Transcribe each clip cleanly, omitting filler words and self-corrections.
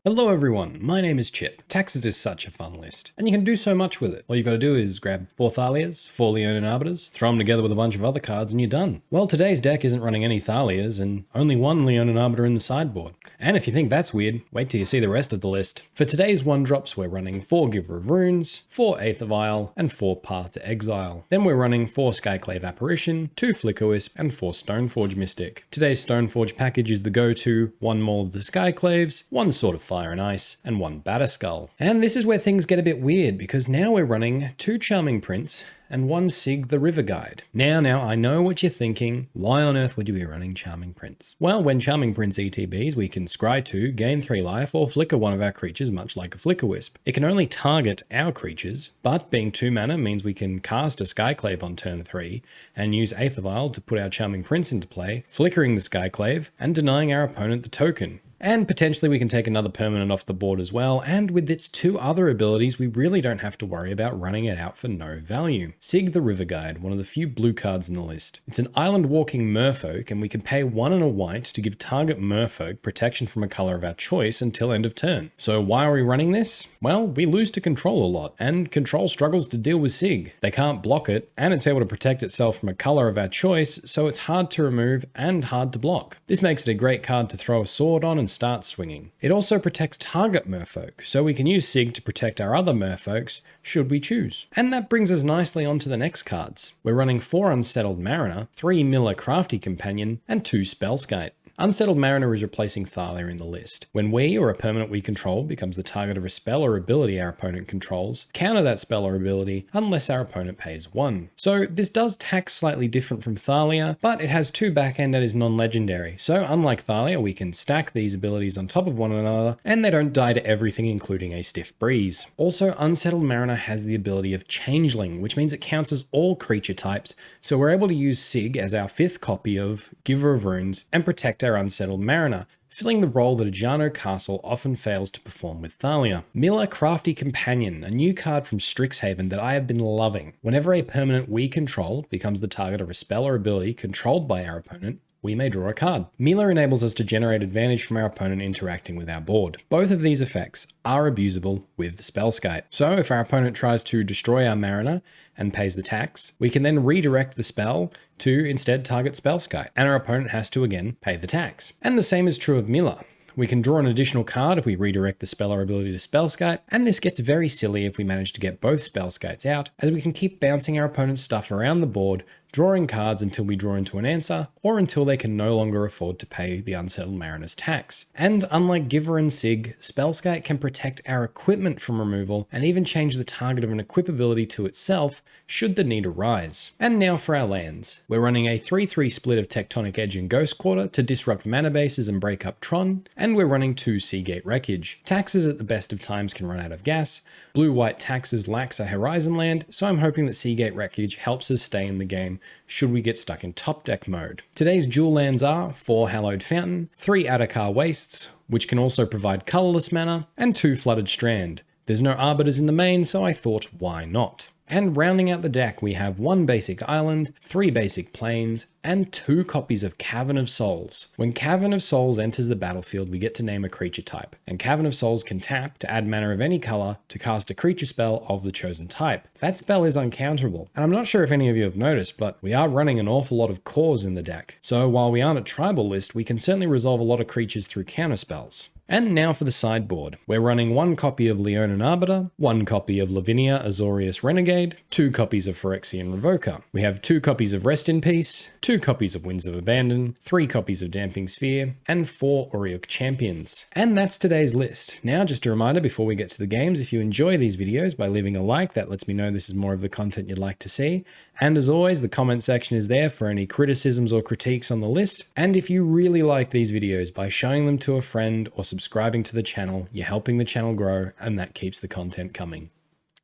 Hello everyone, my name is Chip. Taxes is such a fun list, and you can do so much with it. All you gotta do is grab 4 Thalias, 4 Leonin Arbiters, throw them together with a bunch of other cards and you're done. Well, today's deck isn't running any Thalias and only 1 Leonin Arbiter in the sideboard. And if you think that's weird, wait till you see the rest of the list. For today's 1-drops, we're running 4 Giver of Runes, 4 Aether of Isle, and 4 Path to Exile. Then we're running 4 Skyclave Apparition, 2 Flickerwisp, and 4 Stoneforge Mystic. Today's Stoneforge package is the go-to 1 Maul of the Skyclaves, 1 Sword of Fire and Ice, and 1 Batterskull. And this is where things get a bit weird, because now we're running 2 Charming Prince and 1 Sig the River Guide. Now, I know what you're thinking. Why on earth would you be running Charming Prince? Well, when Charming Prince ETBs, we can scry 2, gain 3 life, or flicker one of our creatures much like a Flickerwisp. It can only target our creatures, but being 2 mana means we can cast a Skyclave on turn 3 and use Aether of Isle to put our Charming Prince into play, flickering the Skyclave and denying our opponent the token. And potentially we can take another permanent off the board as well, and with its 2 other abilities, we really don't have to worry about running it out for no value. Sig the River Guide, one of the few blue cards in the list. It's an island walking merfolk, and we can pay 1 and a white to give target merfolk protection from a color of our choice until end of turn. So why are we running this? Well, we lose to control a lot, and control struggles to deal with Sig. They can't block it, and it's able to protect itself from a color of our choice, so it's hard to remove and hard to block. This makes it a great card to throw a sword on and start swinging. It also protects target merfolk, so we can use Sig to protect our other merfolks should we choose. And that brings us nicely on to the next cards. We're running 4 Unsettled Mariner, 3 Mila Crafty Companion, and 2 Spellskite. Unsettled Mariner is replacing Thalia in the list. When we, or a permanent we control, becomes the target of a spell or ability our opponent controls, counter that spell or ability unless our opponent pays 1. So this does tax slightly different from Thalia, but it has 2 backend and is non-legendary. So unlike Thalia, we can stack these abilities on top of one another, and they don't die to everything, including a stiff breeze. Also, Unsettled Mariner has the ability of Changeling, which means it counts as all creature types, so we're able to use Sig as our 5th copy of Giver of Runes and protect our Unsettled Mariner, filling the role that a Jano Castle often fails to perform with Thalia. Mila Crafty Companion, a new card from Strixhaven that I have been loving. Whenever a permanent we control becomes the target of a spell or ability controlled by our opponent, we may draw a card. Mila enables us to generate advantage from our opponent interacting with our board. Both of these effects are abusable with Spellskite. So if our opponent tries to destroy our Mariner and pays the tax, we can then redirect the spell to instead target Spellskite, and our opponent has to again pay the tax. And the same is true of Mila. We can draw an additional card if we redirect the spell or ability to Spellskite, and this gets very silly if we manage to get both Spellskites out, as we can keep bouncing our opponent's stuff around the board, drawing cards until we draw into an answer, or until they can no longer afford to pay the Unsettled Mariner's tax. And unlike Giver and Sig, Spellskite can protect our equipment from removal, and even change the target of an equip ability to itself, should the need arise. And now for our lands. We're running a 3-3 split of Tectonic Edge and Ghost Quarter to disrupt mana bases and break up Tron, and we're running 2 Seagate Wreckage. Taxes at the best of times can run out of gas, blue-white Taxes lacks a Horizon land, so I'm hoping that Seagate Wreckage helps us stay in the game should we get stuck in top deck mode. Today's dual lands are 4 Hallowed Fountain, 3 Adakar Wastes, which can also provide colorless mana, and 2 Flooded Strand. There's no Arbiters in the main, so I thought, why not? And rounding out the deck, we have 1 basic island, 3 basic plains, and 2 copies of Cavern of Souls. When Cavern of Souls enters the battlefield, we get to name a creature type, and Cavern of Souls can tap to add mana of any color to cast a creature spell of the chosen type. That spell is uncounterable, and I'm not sure if any of you have noticed, but we are running an awful lot of cores in the deck. So while we aren't a tribal list, we can certainly resolve a lot of creatures through counterspells. And now for the sideboard. We're running 1 copy of Leonin Arbiter, 1 copy of Lavinia Azorius Renegade, 2 copies of Phyrexian Revoker. We have 2 copies of Rest in Peace, 2 copies of Winds of Abandon, 3 copies of Damping Sphere, and 4 Oriok Champions. And that's today's list. Now, just a reminder before we get to the games, if you enjoy these videos by leaving a like, that lets me know this is more of the content you'd like to see. And as always, the comment section is there for any criticisms or critiques on the list. And if you really like these videos, by showing them to a friend or subscribing to the channel, you're helping the channel grow, and that keeps the content coming.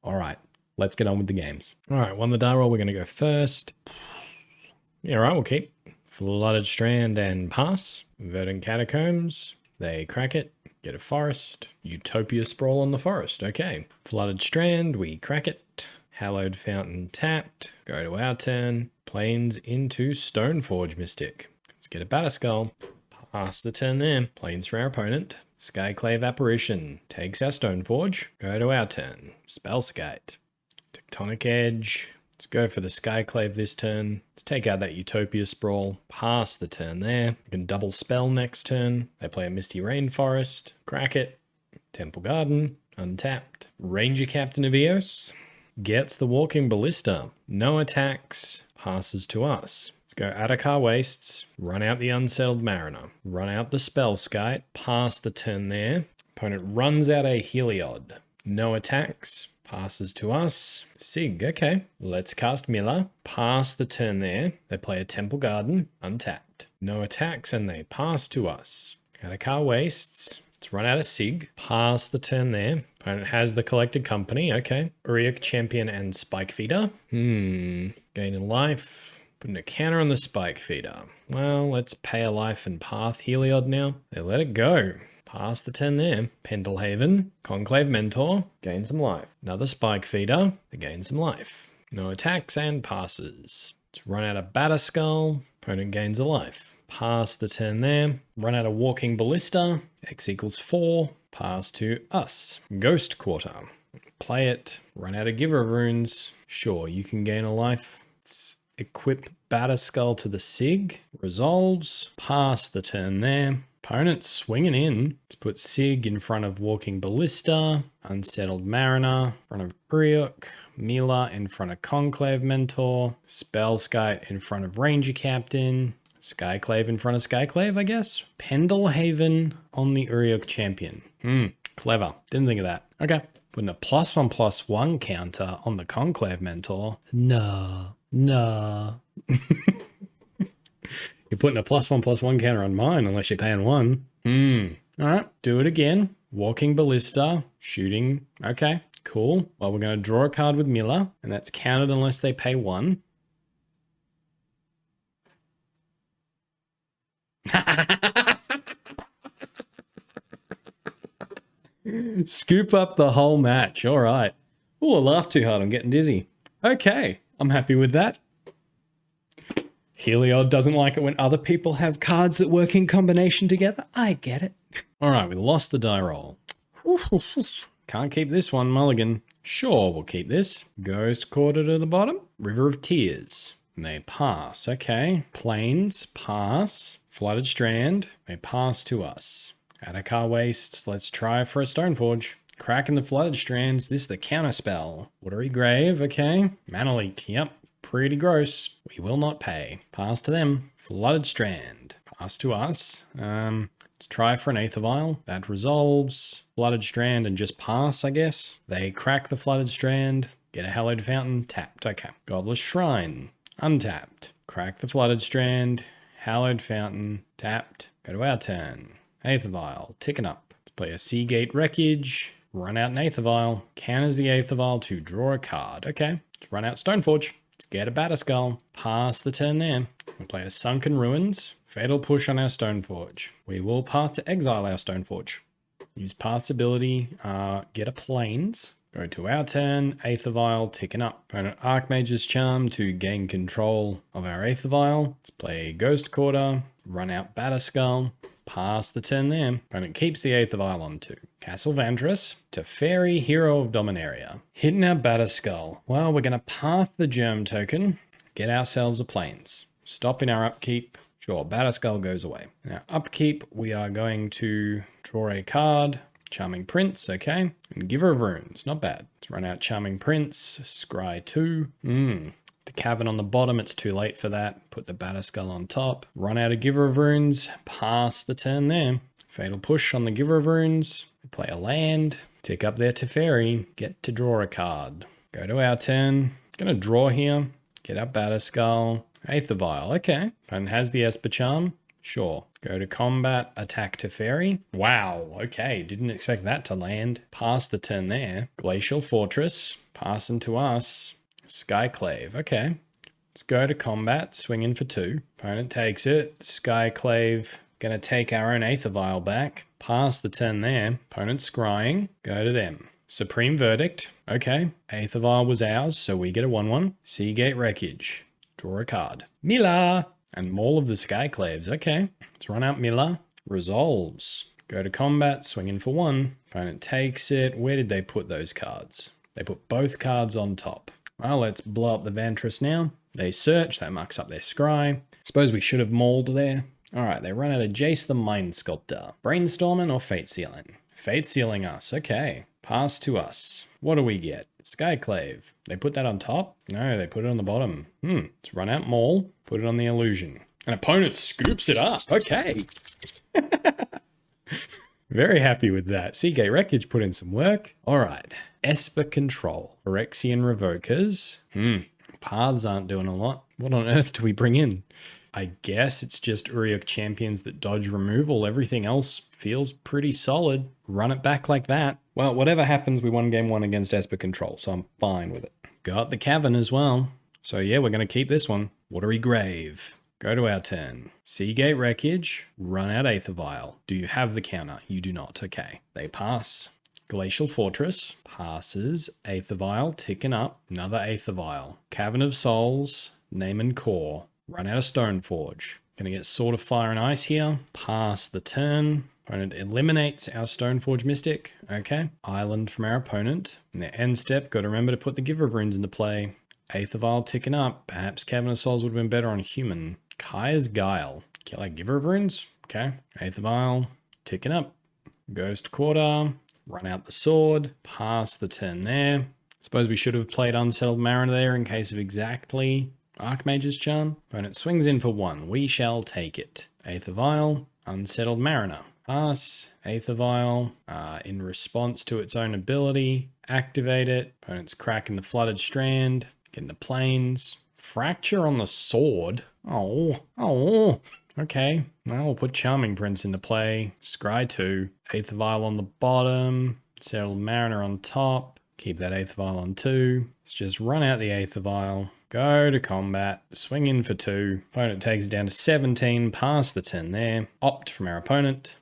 All right, let's get on with the games. All right, 1 the die roll, we're going to go first. Yeah, all right, we'll keep. Flooded Strand and pass. Verdant Catacombs, they crack it. Get a forest. Utopia Sprawl on the forest, okay. Flooded Strand, we crack it. Hallowed Fountain tapped. Go to our turn. Plains into Stoneforge Mystic. Let's get a Batterskull. Pass the turn there. Plains for our opponent. Skyclave Apparition. Takes our Stoneforge. Go to our turn. Spellskite. Tectonic Edge. Let's go for the Skyclave this turn. Let's take out that Utopia Sprawl. Pass the turn there. We can double spell next turn. They play a Misty Rainforest. Crack it. Temple Garden. Untapped. Ranger Captain of Eos. Gets the Walking Ballista. No attacks. Passes to us. Let's go Attakar Wastes. Run out the Unsettled Mariner. Run out the Spellskite. Pass the turn there. Opponent runs out a Heliod. No attacks. Passes to us. Sig, okay. Let's cast Mila. Pass the turn there. They play a Temple Garden. Untapped. No attacks and they pass to us. Attakar Wastes. Let's run out of Sig. Pass the turn there. Opponent has the Collected Company. Okay. Uriok Champion and Spike Feeder. Gaining life. Putting a counter on the Spike Feeder. Well, let's pay a life and path Heliod now. They let it go. Pass the turn there. Pendelhaven. Conclave Mentor. Gain some life. Another Spike Feeder. They gain some life. No attacks and passes. Let's run out of Batterskull. Opponent gains a life. Pass the turn there. Run out of Walking Ballista. X equals 4. Pass to us. Ghost Quarter. Play it. Run out of Giver of Runes. Sure, you can gain a life. Let's equip Batterskull to the Sig. Resolves. Pass the turn there. Opponent swinging in. Let's put Sig in front of Walking Ballista. Unsettled Mariner. In front of Uriok. Mila in front of Conclave Mentor. Spellskite in front of Ranger Captain. Skyclave in front of Skyclave, I guess. Pendelhaven on the Uriok Champion. Clever. Didn't think of that. Okay. Putting a +1/+1 counter on the Conclave Mentor. Nah. You're putting a +1/+1 counter on mine unless you're paying 1. All right. Do it again. Walking Ballista. Shooting. Okay. Cool. Well, we're going to draw a card with Mila, and that's counted unless they pay 1. Scoop up the whole match. All right. Oh, I laughed too hard. I'm getting dizzy. Okay. I'm happy with that. Heliod doesn't like it when other people have cards that work in combination together. I get it. All right. We lost the die roll. Can't keep this one, Mulligan. Sure, we'll keep this. Ghost Quarter to the bottom. River of Tears. And they pass. Okay. Plains. Pass. Flooded Strand. They pass to us. Attakar Wastes. Let's try for a Stoneforge. Cracking the Flooded Strands. This is the counter spell. Watery Grave. Okay. Mana Leak. Yep. Pretty gross. We will not pay. Pass to them. Flooded Strand. Pass to us. Let's try for an Aether Vial. That resolves. Flooded Strand and just pass, I guess. They crack the Flooded Strand. Get a Hallowed Fountain. Tapped. Okay. Godless Shrine. Untapped. Crack the Flooded Strand. Hallowed Fountain. Tapped. Go to our turn. Aether Vial. Ticking up. Let's play a Seagate Wreckage. Run out an Aether Vial. Counters the Aether Vial to draw a card. Okay. Let's run out Stoneforge. Let's get a Batterskull. Pass the turn there. We'll play a Sunken Ruins. Fatal Push on our Stoneforge. We will path to exile our Stoneforge. Use Path's ability. Get a Plains. Go to our turn. Aether Vial ticking up. Opponent Archmage's Charm to gain control of our Aether Vial. Let's play Ghost Quarter. Run out Batterskull. Pass the turn there. Opponent keeps the Aether Vial on 2. Castle Vantress. Teferi, Hero of Dominaria. Hitting our Batterskull. Well, we're going to path the Germ token. Get ourselves a Plains. Stopping our upkeep. Sure, Batterskull goes away. Now, upkeep, we are going to draw a card. Charming Prince, okay. And Giver of Runes, not bad. Let's run out Charming Prince. Scry 2. The Cavern on the bottom, it's too late for that. Put the Batterskull on top. Run out a Giver of Runes. Pass the turn there. Fatal Push on the Giver of Runes. Play a land. Tick up their Teferi. Get to draw a card. Go to our turn. Gonna draw here. Get our Batterskull. Aether Vial, okay. Opponent has the Esper Charm. Sure. Go to combat, attack Teferi. Wow, okay. Didn't expect that to land. Pass the turn there. Glacial Fortress. Passing to us. Skyclave, okay. Let's go to combat, swing in for 2. Opponent takes it. Skyclave, gonna take our own Aether Vial back. Pass the turn there. Opponent scrying. Go to them. Supreme Verdict, okay. Aether Vial was ours, so we get a 1/1. Seagate Wreckage. Draw a card. Mila! And Maul of the Skyclaves, okay. Let's run out Mila. Resolves. Go to combat, swing in for 1. Opponent takes it. Where did they put those cards? They put both cards on top. Well, let's blow up the Vantress now. They search, that mucks up their scry. Suppose we should have mauled there. All right, they run out of Jace the Mind Sculptor. Brainstorming or Fate Sealing? Fate Sealing us, okay. Pass to us. What do we get? Skyclave. They put that on top? No, they put it on the bottom. Let's run out Maul, put it on the Illusion. An opponent scoops it up, okay. Very happy with that. Seagate Wreckage put in some work. All right, Esper Control. Phyrexian Revokers. Paths aren't doing a lot. What on earth do we bring in? I guess it's just Uriok champions that dodge removal. Everything else feels pretty solid. Run it back like that. Well, whatever happens, we won game 1 against Esper Control, so I'm fine with it. Got the Cavern as well. So yeah, we're going to keep this one. Watery Grave. Go to our turn. Seagate Wreckage. Run out Aether Vial. Do you have the counter? You do not. Okay. They pass. Glacial Fortress. Passes. Aether Vial. Ticking up. Another Aether Vial. Cavern of Souls. Name and Core. Run out of Stoneforge. Gonna get Sword of Fire and Ice here. Pass the turn. Opponent eliminates our Stoneforge Mystic. Okay. Island from our opponent. In their end step, got to remember to put the Giver of Runes into play. Aether Vial ticking up. Perhaps Cavern of Souls would have been better on human. Kaya's Guile. Kill like Giver of Runes. Okay. Aether Vial ticking up. Ghost Quarter. Run out the sword. Pass the turn there. Suppose we should have played Unsettled Mariner there in case of exactly Archmage's Charm. Opponent swings in for 1. We shall take it. Aether Vial. Unsettled Mariner. Pass. Aether Vial. In response to its own ability. Activate it. Opponent's cracking the Flooded Strand. Getting the Plains. Fracture on the sword. Oh. Okay. Well, we'll put Charming Prince into play. Scry 2. Aether Vial on the bottom. Settled Mariner on top. Keep that Aether Vial on 2. Let's just run out the Aether Vial. Go to combat. Swing in for 2. Opponent takes it down to 17. Pass the turn there. Opt from our opponent.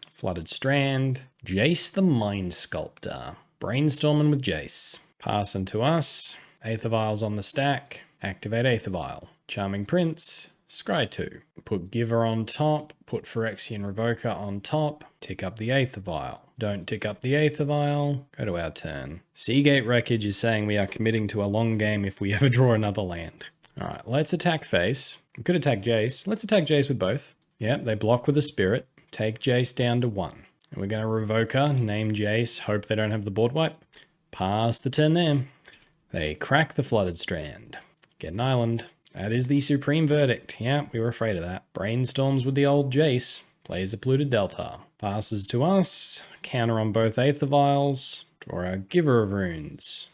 Flooded Strand. Jace the Mind Sculptor. Brainstorming with Jace. Passing to us. Aether Vial's on the stack. Activate Aether Vial. Charming Prince. Scry 2. Put Giver on top. Put Phyrexian Revoker on top. Tick up the Aether Vial. Don't tick up the Aether Vial. Go to our turn. Seagate Wreckage is saying we are committing to a long game if we ever draw another land. All right, let's attack face. We could attack Jace. Let's attack Jace with both. Yep, they block with a Spirit. Take Jace down to 1. And we're going to Revoker, name Jace, hope they don't have the board wipe. Pass the turn there. They crack the Flooded Strand. Get an island. That is the supreme verdict. Yeah, we were afraid of that. Brainstorms with the old Jace. Plays a Polluted Delta. Passes to us. Counter on both Aether Vials. Draw our Giver of Runes.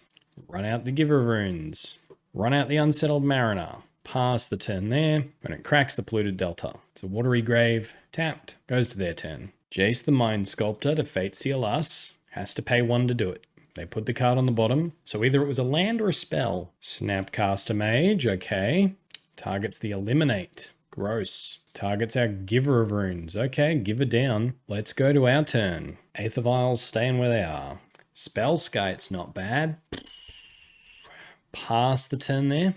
Run out the Giver of Runes. Run out the Unsettled Mariner. Pass the turn there. When it cracks the Polluted Delta. It's a Watery Grave. Tapped. Goes to their turn. Jace the Mind Sculptor to Fate Seal us. Has to pay 1 to do it. They put the card on the bottom. So either it was a land or a spell. Snapcaster Mage. Okay. Targets the Eliminate. Gross. Targets our Giver of Runes. Okay, Giver down. Let's go to our turn. Aether Vials staying where they are. Spellskite's not bad. Pass the turn there.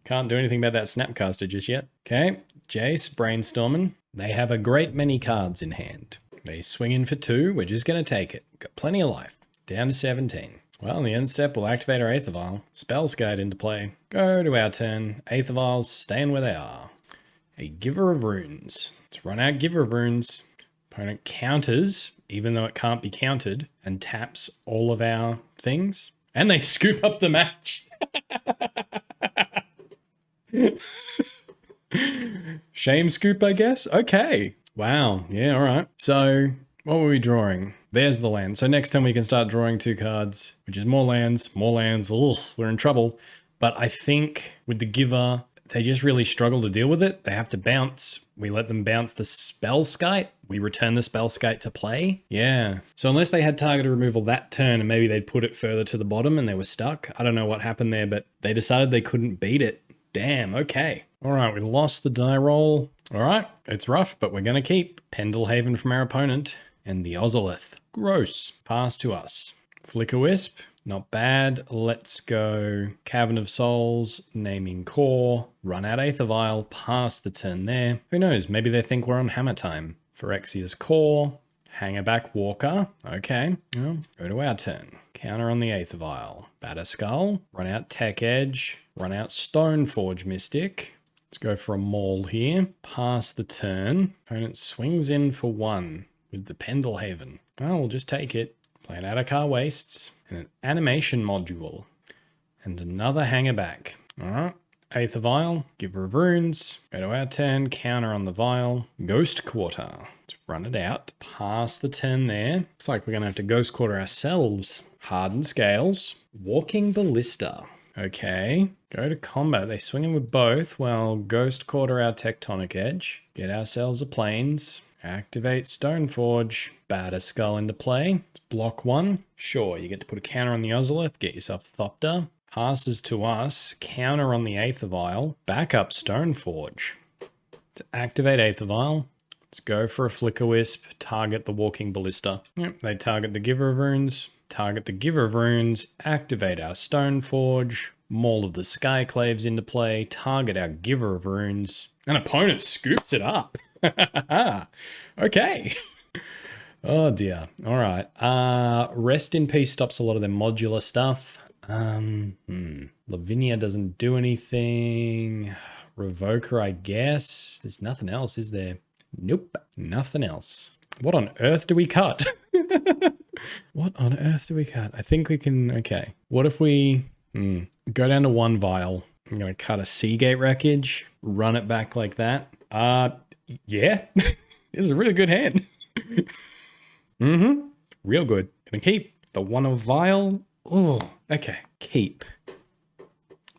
Can't do anything about that Snapcaster just yet. Okay, Jace, Brainstorming. They have a great many cards in hand. They swing in for 2. We're just going to take it. Got plenty of life. Down to 17. Well, in the end step, we'll activate our Aether Vial. Spellskite into play. Go to our turn. Aether Vials staying where they are. A Giver of Runes. Let's run out Giver of Runes. Opponent counters, even though it can't be countered, and taps all of our things. And they scoop up the match. Shame scoop, I guess? Okay. Wow. Yeah, all right. So, what were we drawing? There's the land. So next time we can start drawing 2 cards, which is more lands, more lands. Ugh, we're in trouble. But I think with the Giver, they just really struggle to deal with it. They have to bounce. We let them bounce the Spellskite. We return the Spellskite to play. Yeah. So unless they had targeted removal that turn and maybe they'd put it further to the bottom and they were stuck. I don't know what happened there, but they decided they couldn't beat it. Damn, okay. All right, we lost the die roll. All right, it's rough, but we're going to keep Pendlehaven from our opponent and the Ozolith. Gross. Pass to us. Flicker Wisp. Not bad. Let's go Cavern of Souls, Naming Core, run out Aether Vial, pass the turn there. Who knows? Maybe they think we're on Hammer Time. Phyrexia's Core, Hangerback Walker. Okay, well, go to our turn. Counter on the Aether Vial. Batter Skull, run out Tech Edge, run out Stoneforge Mystic. Let's go for a maul here. Pass the turn. Opponent swings in for 1 with the Pendelhaven. Well, we'll just take it. Play an Adakar Wastes and an Animation Module. And another Hangerback. Alright. Aether Vial, Giver of Runes. Go to our turn. Counter on the Vial. Ghost Quarter. Let's run it out. Pass the turn there. Looks like we're going to have to Ghost Quarter ourselves. Hardened Scales. Walking Ballista. Okay, go to combat. They swing in with both. Well, Ghost Quarter our Tectonic Edge. Get ourselves a Plains. Activate Stoneforge. Batter Skull into play. Let's block 1. Sure, you get to put a counter on the Ozolith. Get yourself Thopter. Passes to us. Counter on the Aether Vial. Back up Stoneforge. To activate Aether Vial, let's go for a Flicker Wisp. Target the Walking Ballista. Yep, they target the Giver of Runes. Target the Giver of Runes, activate our Stoneforge, Maul of the Skyclaves into play, target our Giver of Runes, and opponent scoops it up. Okay. Oh dear. All right. Rest in Peace stops a lot of their modular stuff. Lavinia doesn't do anything. Revoker, I guess. There's nothing else, is there? Nope. Nothing else. What on earth do we cut? What on earth do we cut? I think we can... Okay. What if we go down to 1 vial? I'm going to cut a Seagate Wreckage, run it back like that. Yeah. It's a really good hand. Real good. Gonna keep the 1 of vial. Oh, okay. Keep.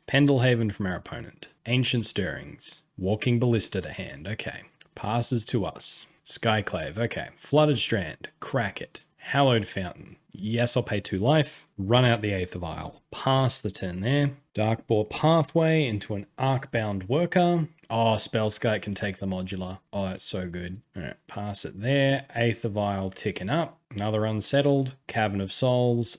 Pendelhaven from our opponent. Ancient Stirrings. Walking Ballista to hand. Okay. Passes to us. Skyclave. Okay. Flooded Strand. Crack it. Hallowed Fountain. Yes, I'll pay 2 life. Run out the Aether Vial. Pass the turn there. Darkbore Pathway into an Arcbound Worker. Oh, Spellskite can take the modular. Oh, that's so good. All right, pass it there. Aether Vial ticking up. Another Unsettled. Cabin of Souls.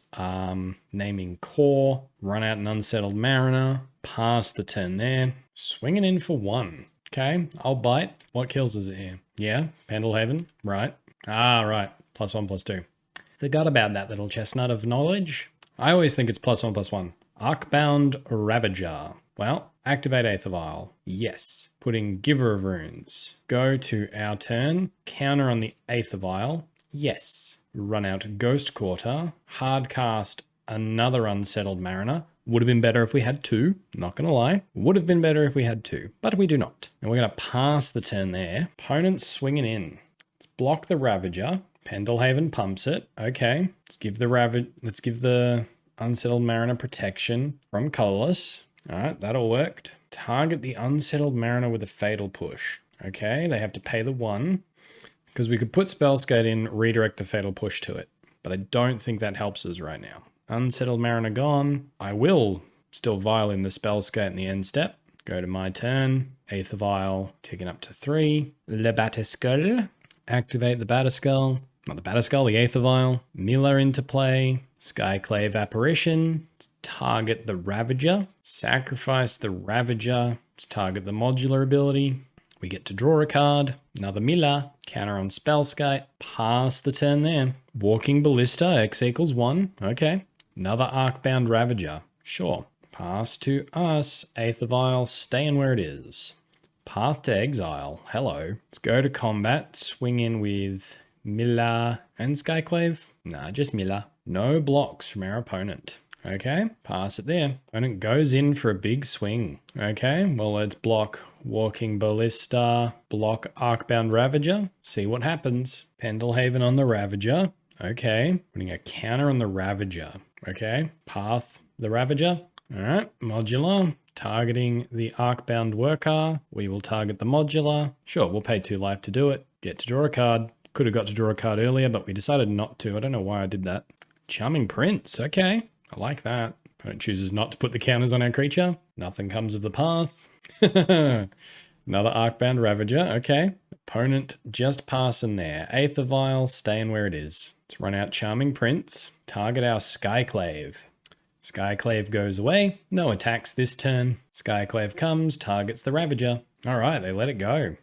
Naming Core. Run out an Unsettled Mariner. Pass the turn there. Swinging in for 1. Okay, I'll bite. What kills is it here? Yeah, Pendelhaven. Right. Right. +1/+2. Forgot about that little chestnut of knowledge. I always think it's +1/+1. Arcbound Ravager. Well, activate Aether Vial. Yes. Putting Giver of Runes. Go to our turn. Counter on the Aether Vial. Yes. Run out Ghost Quarter. Hardcast another Unsettled Mariner. Would have been better if we had 2. Not going to lie. Would have been better if we had 2. But we do not. And we're going to pass the turn there. Opponent's swinging in. Let's block the Ravager. Pendelhaven pumps it. Okay. Let's give the Unsettled Mariner protection from Colorless. All right, that all worked. Target the Unsettled Mariner with a Fatal Push. Okay, they have to pay the 1. Because we could put Spellskite in, redirect the Fatal Push to it. But I don't think that helps us right now. Unsettled Mariner gone. I will still vial in the Spellskite in the end step. Go to my turn. Aether Vial ticking up to 3. Le Batterskull. Activate the Batterskull. Not the Batterskull, the Aether Vial. Mila into play. Skyclave Apparition. Let's target the Ravager. Sacrifice the Ravager. Let's target the modular ability. We get to draw a card. Another Mila. Counter on Spellskite. Pass the turn there. Walking Ballista. X equals 1. Okay. Another Arcbound Ravager. Sure. Pass to us. Aether Vial. Staying where it is. Path to Exile. Hello. Let's go to combat. Swing in with Mila and Skyclave. Nah, just Mila. No blocks from our opponent. Okay, pass it there. Opponent goes in for a big swing. Okay, well, let's block Walking Ballista, block Arcbound Ravager. See what happens. Pendelhaven on the Ravager. Okay, putting a counter on the Ravager. Okay, path the Ravager. All right, modular. Targeting the Arcbound Worker. We will target the modular. Sure, we'll pay 2 life to do it. Get to draw a card. Could have got to draw a card earlier, but we decided not to. I don't know why I did that. Charming Prince. Okay, I like that. Opponent chooses not to put the counters on our creature. Nothing comes of the path. Another Arcbound Ravager. Okay. Opponent just passing there. Aether Vial staying where it is. Let's run out Charming Prince. Target our Skyclave. Skyclave goes away. No attacks this turn. Skyclave comes, targets the Ravager. All right, they let it go.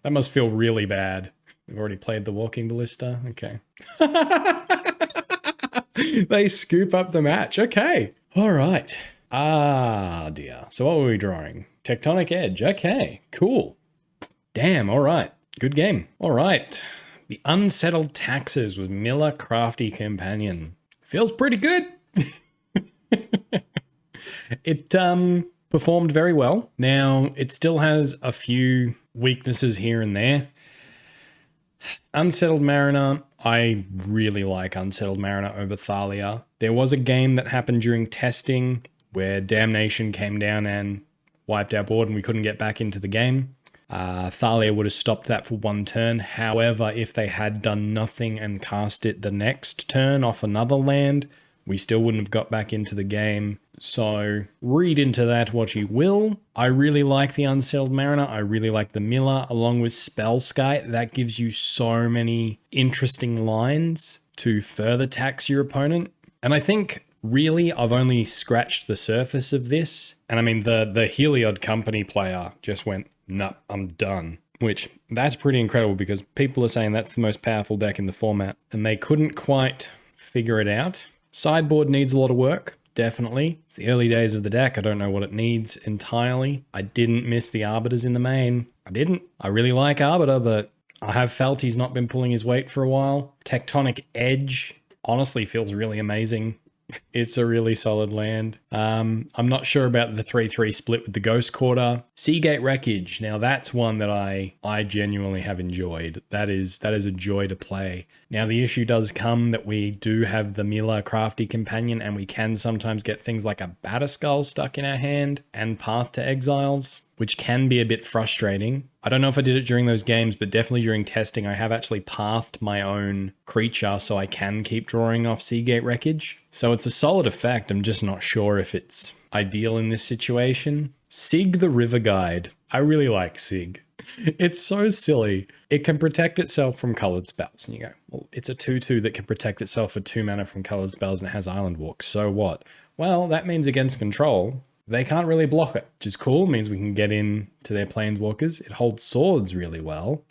That must feel really bad. We've already played the Walking Ballista. Okay. They scoop up the match. Okay. All right. Ah, dear. So what were we drawing? Tectonic Edge. Okay, cool. Damn, all right. Good game. All right. The Unsettled Taxes with Mila, Crafty Companion. Feels pretty good. It performed very well. Now, it still has a few weaknesses here and there. Unsettled Mariner, I really like Unsettled Mariner over Thalia. There was a game that happened during testing where Damnation came down and wiped our board and we couldn't get back into the game. Thalia would have stopped that for one turn. However, if they had done nothing and cast it the next turn off another land, we still wouldn't have got back into the game. So read into that what you will. I really like the Unsettled Mariner. I really like the Mila along with Spellskite. That gives you so many interesting lines to further tax your opponent. And I think really I've only scratched the surface of this. And I mean, the Heliod Company player just went, nah, I'm done. Which, that's pretty incredible because people are saying that's the most powerful deck in the format. And they couldn't quite figure it out. Sideboard needs a lot of work, definitely. It's the early days of the deck. I don't know what it needs entirely. I didn't miss the Arbiters in the main. I didn't. I really like Arbiter, but I have felt he's not been pulling his weight for a while. Tectonic Edge honestly feels really amazing. It's a really solid land. I'm not sure about the 3-3 split with the Ghost Quarter. Seagate Wreckage. Now that's one that I genuinely have enjoyed. That is a joy to play. Now the issue does come that we do have the Mila Crafty Companion and we can sometimes get things like a Batterskull stuck in our hand and Path to Exiles, which can be a bit frustrating. I don't know if I did it during those games, but definitely during testing, I have actually pathed my own creature so I can keep drawing off Seagate Wreckage. So it's a solid effect. I'm just not sure if it's ideal in this situation. Sig the River Guide. I really like Sig. It's so silly. It can protect itself from colored spells. And you go, well, it's a 2-2 that can protect itself for 2 mana from colored spells and it has Island Walk. So what? Well, that means against control, they can't really block it, which is cool. It means we can get in to their Planeswalkers. It holds swords really well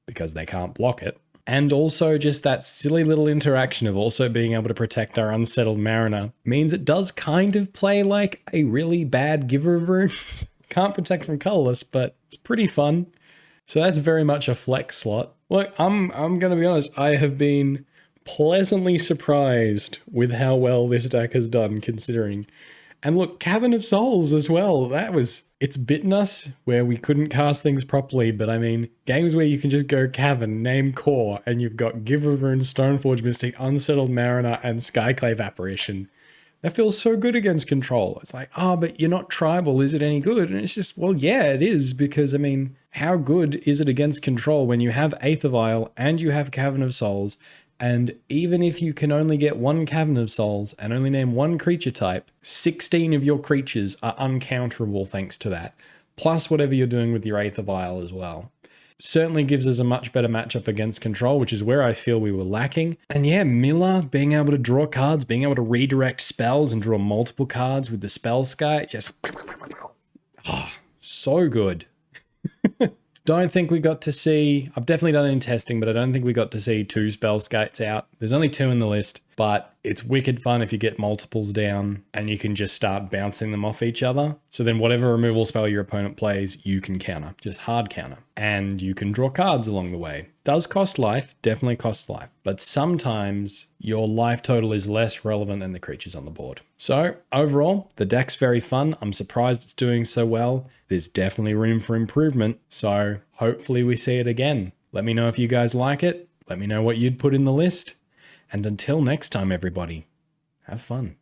because they can't block it. And also just that silly little interaction of also being able to protect our Unsettled Mariner means it does kind of play like a really bad Giver of Runes. Can't protect from colorless, but it's pretty fun. So that's very much a flex slot. Look, I'm going to be honest. I have been pleasantly surprised with how well this deck has done considering. And look, Cavern of Souls as well. It's bitten us where we couldn't cast things properly. But I mean, games where you can just go Cavern, name core, and you've got Giver of Runes, Stoneforge Mystic, Unsettled Mariner, and Skyclave Apparition. That feels so good against control. It's like, oh, but you're not tribal. Is it any good? And it's just, well, yeah, it is. Because, I mean, how good is it against control when you have Aether Vial and you have Cavern of Souls? And even if you can only get one Cavern of Souls and only name one creature type, 16 of your creatures are uncounterable thanks to that. Plus whatever you're doing with your Aether Vial as well. Certainly gives us a much better matchup against control, which is where I feel we were lacking. And yeah, Mila being able to draw cards, being able to redirect spells and draw multiple cards with the Spellskite, just so good. Don't think we got to see, I've definitely done it in testing, but I don't think we got to see 2 Spellskites out. There's only 2 in the list, but it's wicked fun if you get multiples down and you can just start bouncing them off each other. So then whatever removal spell your opponent plays, you can counter, just hard counter. And you can draw cards along the way. Does cost life, definitely costs life. But sometimes your life total is less relevant than the creatures on the board. So overall, the deck's very fun. I'm surprised it's doing so well. There's definitely room for improvement. So hopefully we see it again. Let me know if you guys like it. Let me know what you'd put in the list. And until next time, everybody, have fun.